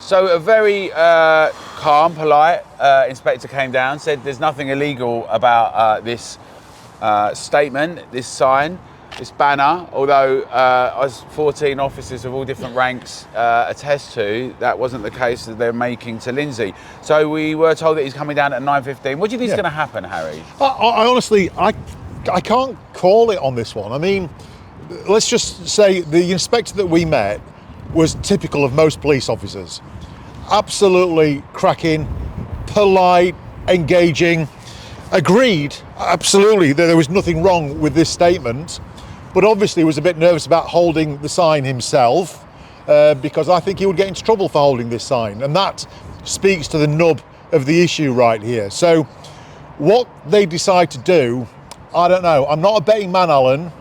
So a very calm, polite inspector came down, said there's nothing illegal about this statement, this sign, this banner, although as 14 officers of all different ranks attest to, that wasn't the case that they're making to Linzi. So we were told that he's coming down at 9:15. What do you think is going to happen, Harry? I honestly, I can't call it on this one. I mean, let's just say the inspector that we met was typical of most police officers. Absolutely cracking, polite, engaging, agreed, absolutely, that there was nothing wrong with this statement, but obviously was a bit nervous about holding the sign himself because I think he would get into trouble for holding this sign, and that speaks to the nub of the issue right here. So what they decide to do, I don't know. I'm not a betting man, Alan,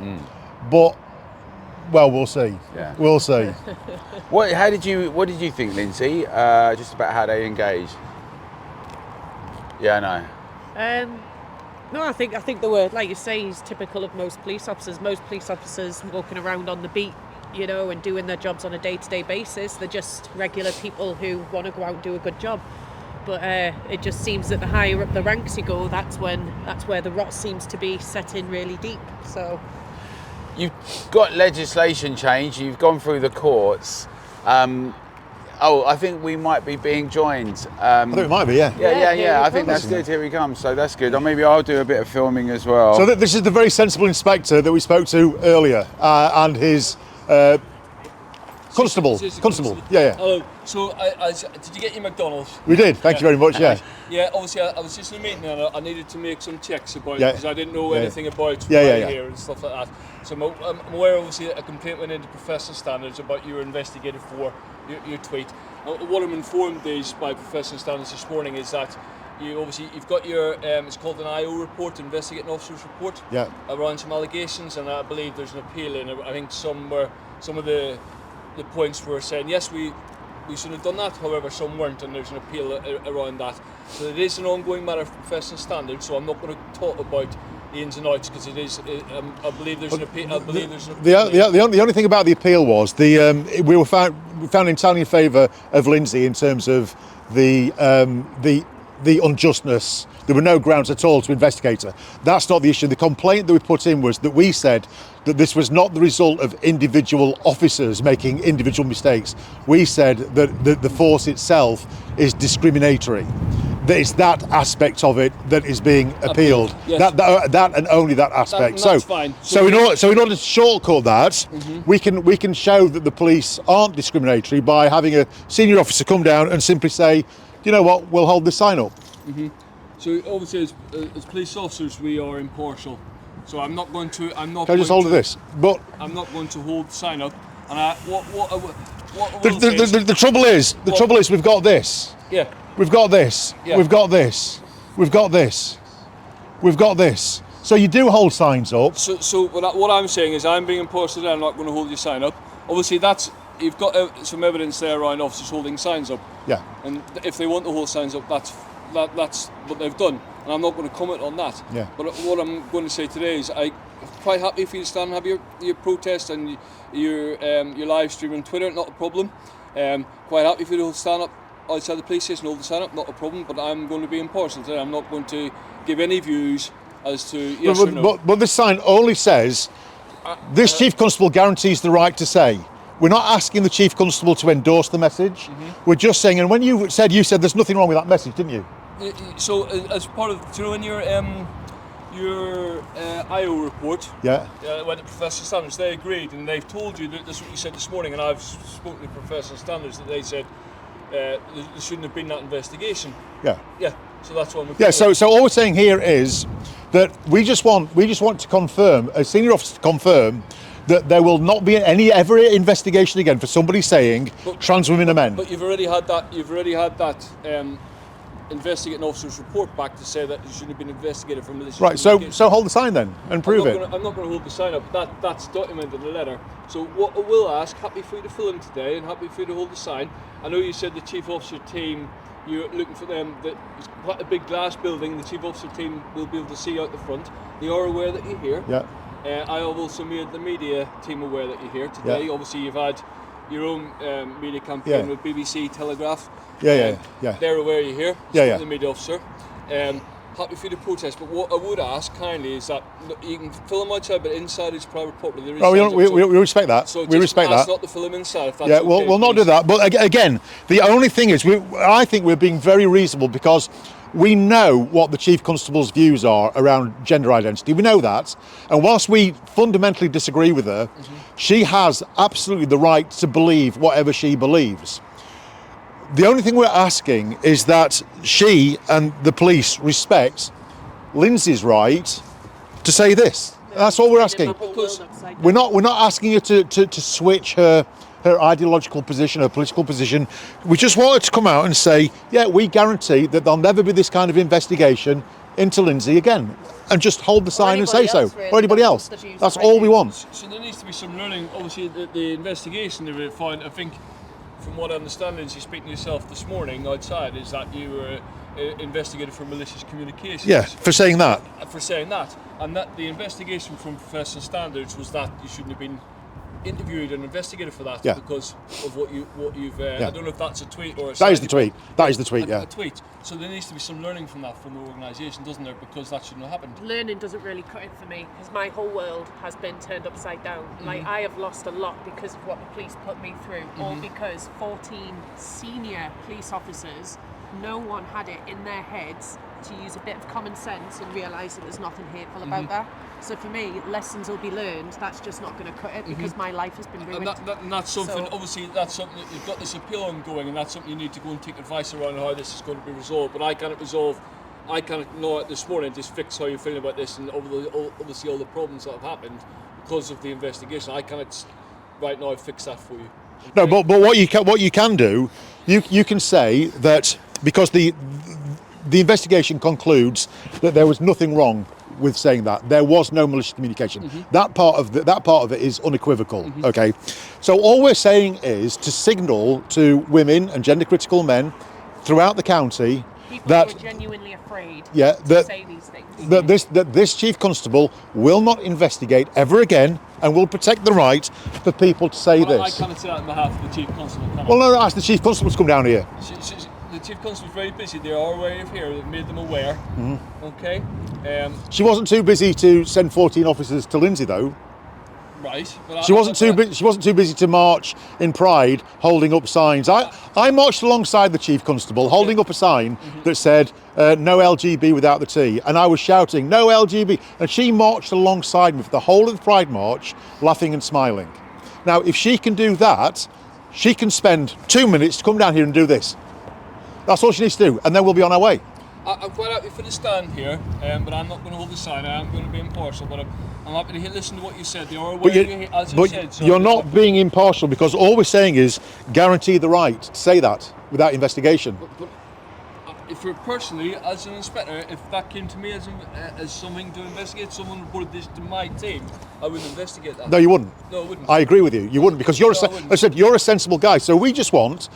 but well, we'll see. Yeah. We'll see. What did you think, Linzi? Just about how they engage? Yeah, I know. No, I think they were, like you say, he's typical of most police officers. Most police officers walking around on the beat, you know, and doing their jobs on a day-to-day basis. They're just regular people who want to go out and do a good job. But it just seems that the higher up the ranks you go, that's where the rot seems to be set in really deep. So you've got legislation change. You've gone through the courts. I think we might be being joined. I think it might be, yeah. Yeah. I think that's good. Here he comes. So that's good. Or maybe I'll do a bit of filming as well. So this is the very sensible inspector that we spoke to earlier, and his Constable. Yeah. Hello. So, did you get your McDonald's? We did. Thank you very much. Yeah. Yeah. Obviously, I was just in a meeting and I needed to make some checks about it because I didn't know anything about here and stuff like that. So I'm aware, obviously, a complaint went into professional standards about you were investigated for your tweet. What I'm informed is by professional standards this morning is that you've got your it's called an IO report, investigating officers report, around some allegations, and I believe there's an appeal in it. I think some of the points were saying yes, we should have done that, however some weren't, and there's an appeal around that. So it is an ongoing matter of professional standards, so I'm not going to talk about the ins and outs because it is. I believe there's an appeal. The only thing about the appeal was we found entirely in favour of Linzi in terms of the unjustness. There were no grounds at all to investigate her. That's not the issue. The complaint that we put in was that we said that this was not the result of individual officers making individual mistakes. We said that the force itself is discriminatory. That it's that aspect of it that is being appealed. Yes. That and only that aspect. That's fine. So in order to shortcut that, we can show that the police aren't discriminatory by having a senior officer come down and simply say, you know what, we'll hold this sign up. So obviously, as police officers, we are impartial. So I'm not going to. Can I just hold this? But I'm not going to hold the sign up. And the trouble is, we've got this. Yeah. We've got this. Yeah. We've got this. We've got this. We've got this. So you do hold signs up. So what I'm saying is, I'm being impartial today. I'm not going to hold your sign up. Obviously, you've got some evidence there around officers holding signs up. Yeah. And if they want to hold signs up, that's what they've done, and I'm not going to comment on that. Yeah. But what I'm going to say today is I'm quite happy for you to stand and have your protest and your live stream on Twitter, not a problem. Quite happy for you to stand up outside the police station, hold the sign up, not a problem. But I'm going to be impartial today. I'm not going to give any views as to yes or no. But this sign only says this Chief Constable guarantees the right to say. We're not asking the Chief Constable to endorse the message. We're just saying, and when you said there's nothing wrong with that message, didn't you? So as part of, in your IO report, went to professional standards, they agreed, and they've told you that this is what you said this morning, and I've spoken to professional standards that they said there shouldn't have been that investigation. Yeah. So that's what I'm. Yeah. So all we're saying here is that we just want to confirm, a senior officer to confirm, that there will not be ever investigation again for somebody saying trans women are men. But you've already had that. Investigating officer's report back to say that you shouldn't have been investigated for malicious communication. So hold the sign then and prove it. I'm not going to hold the sign up. That's documented in the letter. So what I will ask, happy for you to fill in today and happy for you to hold the sign. I know you said the chief officer team, you're looking for them, that it's quite a big glass building, the chief officer team will be able to see out the front. They are aware that you're here. Yeah. I have also made the media team aware that you're here today. Obviously you've had your own media campaign with BBC Telegraph. Yeah. They're aware you're here. Yeah. The media officer. Happy for you to protest, but what I would ask kindly is that you can film outside, but inside is private property. There is we respect that. So we respect that. Not the film inside. If that's yeah, okay, we'll not do that. But again, the only thing is, I think we're being very reasonable because we know what the Chief Constable's views are around gender identity. We know that. And whilst we fundamentally disagree with her, she has absolutely the right to believe whatever she believes. The only thing we're asking is that she and the police respect Linzi's right to say this. That's all we're asking. We're not asking you to switch her ideological position, her political position. We just want her to come out and say, yeah, we guarantee that there'll never be this kind of investigation into Linzi again, and just hold the sign and say so, or anybody else. That's all we want. So there needs to be some learning. Obviously, the investigation they were fine. I think, from what I understand, Linzi, speaking to yourself this morning outside, is that you were investigated for malicious communications. Yeah, for saying that. And that the investigation from professional standards was that you shouldn't have been interviewed and investigated for that because of what you've. I don't know if that's a tweet or a. That is the tweet. That is the tweet. A tweet. So there needs to be some learning from that from the organisation, doesn't there? Because that shouldn't have happened. Learning doesn't really cut it for me because my whole world has been turned upside down. Like I have lost a lot because of what the police put me through, all because 14 senior police officers. No one had it in their heads to use a bit of common sense and realise that there's nothing hateful about that. So for me, lessons will be learned. That's just not going to cut it because my life has been ruined. And that's something. Obviously, that's something that you've got this appeal ongoing, and that's something you need to go and take advice around how this is going to be resolved. But I cannot know it this morning. Just fix how you're feeling about this, and obviously all the problems that have happened because of the investigation. I cannot right now fix that for you. Okay? No, but what you can do, you can say that. Because the investigation concludes that there was nothing wrong with saying that there was no malicious communication. That part of it is unequivocal. Okay, so all we're saying is to signal to women and gender critical men throughout the county people that who are genuinely afraid to say these things. That this Chief Constable will not investigate ever again and will protect the right for people to say this. I cannot say that on behalf of the Chief Constable. Well, no, ask the Chief Constable to come down here. The Chief Constable's very busy. They are aware of here. They've made them aware. Okay. She wasn't too busy to send 14 officers to Linzi, though. Right. But She wasn't too busy to march in Pride, holding up signs. I marched alongside the Chief Constable, holding up a sign that said "No LGB without the T," and I was shouting "No LGB," and she marched alongside me for the whole of the Pride March, laughing and smiling. Now, if she can do that, she can spend 2 minutes to come down here and do this. That's all she needs to do, and then we'll be on our way. I'm quite happy for the stand here, but I'm not going to hold the sign. I am going to be impartial, but I'm happy to listen to what you said. They are aware as you said. So you're not being impartial because all we're saying is guarantee the right to say that without investigation. But if personally, as an inspector, if that came to me as something to investigate, someone reported this to my team, I wouldn't investigate that. No, you wouldn't. No, I wouldn't. I agree with you. You wouldn't because I said you're a sensible guy. So we just want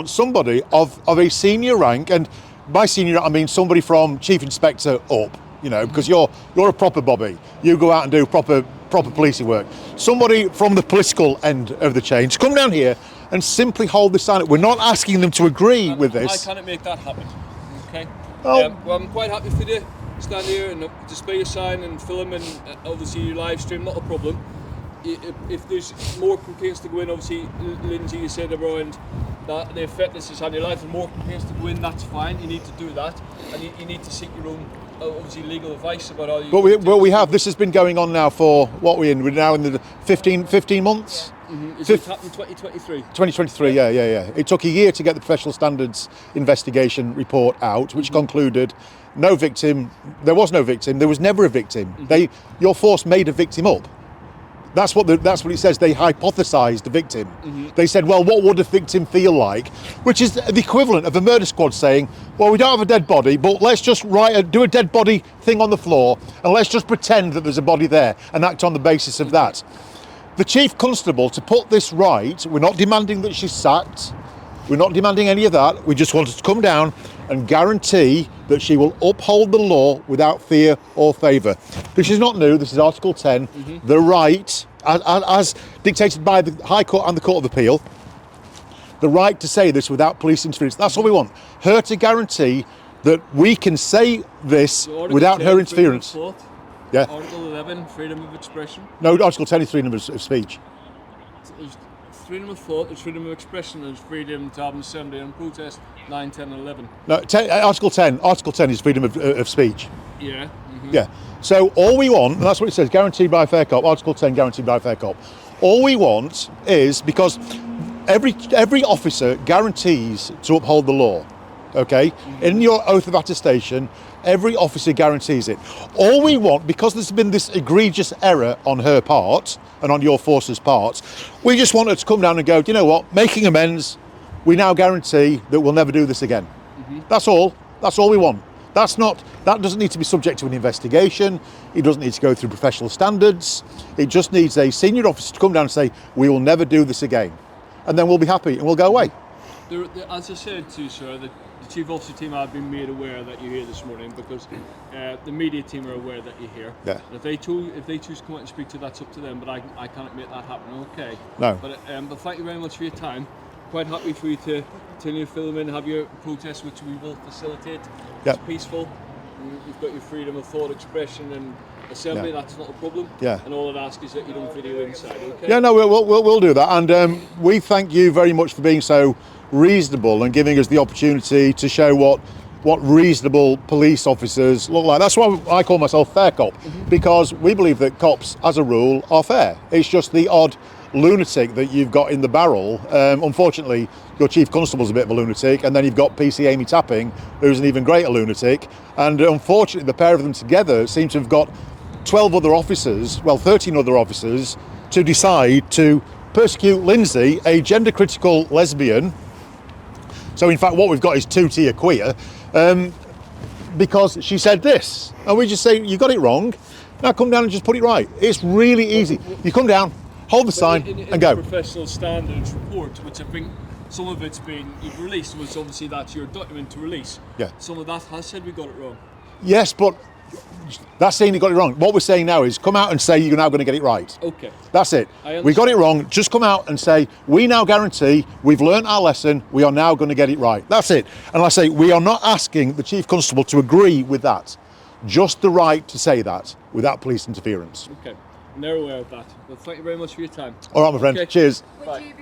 somebody of a senior rank, and by senior I mean somebody from Chief Inspector up. You know, because you're a proper Bobby. You go out and do proper policing work. Somebody from the political end of the chain to come down here and simply hold this sign. We're not asking them to agree with this. I cannot make that happen. Okay. Well, I'm quite happy for you to stand here and display your sign and film and obviously your live stream. Not a problem. If there's more complaints to go in, obviously Linzi, you said around that the effect this has had on your life, and more complaints to go in, that's fine. You need to do that, and you need to seek your own. Obviously legal advice about how you... But we have. This has been going on now for, what we're now in the 15 months? Is it happened 2023? 2023, yeah. It took a year to get the professional standards investigation report out, which concluded no victim, there was no victim, there was never a victim. Your force made a victim up. That's what it says. They hypothesised the victim. They said, well, what would a victim feel like? Which is the equivalent of a murder squad saying, well, we don't have a dead body, but let's just do a dead body thing on the floor and let's just pretend that there's a body there and act on the basis of that. The Chief Constable, to put this right, we're not demanding that she's sacked. We're not demanding any of that. We just want her to come down and guarantee that she will uphold the law without fear or favour. This is not new. This is Article 10. The right as dictated by the High Court and the Court of Appeal, the right to say this without police interference. That's all we want. Her to guarantee that we can say this without her interference. Yeah. Article 11, freedom of expression. No, Article 10 is freedom of speech. There's freedom of thought, there's freedom of expression, there's freedom to have an assembly and protest, 9, 10 and 11. No, Article 10 is freedom of speech. Yeah. Mm-hmm. Yeah. So all we want, and that's what it says, guaranteed by FairCop, Article 10 guaranteed by FairCop. All we want is, because every officer guarantees to uphold the law, okay? Mm-hmm. In your oath of attestation, every officer guarantees it. All we want, because there's been this egregious error on her part and on your force's part, we just want her to come down and go, do you know what, making amends, we now guarantee that we'll never do this again. Mm-hmm. That's all we want. That doesn't need to be subject to an investigation. It doesn't need to go through professional standards. It just needs a senior officer to come down and say, we will never do this again. And then we'll be happy and we'll go away. As I said to you, sir, the Chief Officer team have been made aware that you're here this morning, because the media team are aware that you're here. Yeah. If they choose to come out and speak to you, that's up to them, but I can't make that happen, okay? No. But thank you very much for your time. Quite happy for you to continue filming, have your protest, which we will facilitate. Yep. It's peaceful. You've got your freedom of thought, expression and assembly, Yeah. That's not a problem. Yeah. And all I'd ask is that you don't video inside, okay? Yeah, no, we'll do that. And we thank you very much for being so reasonable and giving us the opportunity to show what reasonable police officers look like. That's why I call myself FairCop, because we believe that cops, as a rule, are fair. It's just the odd lunatic that you've got in the barrel. Unfortunately, your Chief Constable's a bit of a lunatic, and then you've got PC Amy Tapping, who's an even greater lunatic. And unfortunately, the pair of them together seem to have got 13 other officers to decide to persecute Linzi, a gender-critical lesbian. So in fact, what we've got is two-tier queer, because she said this. And we just say, you got it wrong, now come down and just put it right. It's really easy. You come down, hold the sign and go. The professional standards report, which I think some of it's been you've released, was obviously that's your document to release. Yeah. Some of that has said we got it wrong. Yes, but that's saying you got it wrong. What we're saying now is come out and say you're now going to get it right. Okay. That's it. We got it wrong. Just come out and say, we now guarantee we've learnt our lesson. We are now going to get it right. That's it. And I say, we are not asking the Chief Constable to agree with that. Just the right to say that without police interference. Okay. And they're aware of that. Well, thank you very much for your time. All right, my friend. Okay. Cheers. Bye.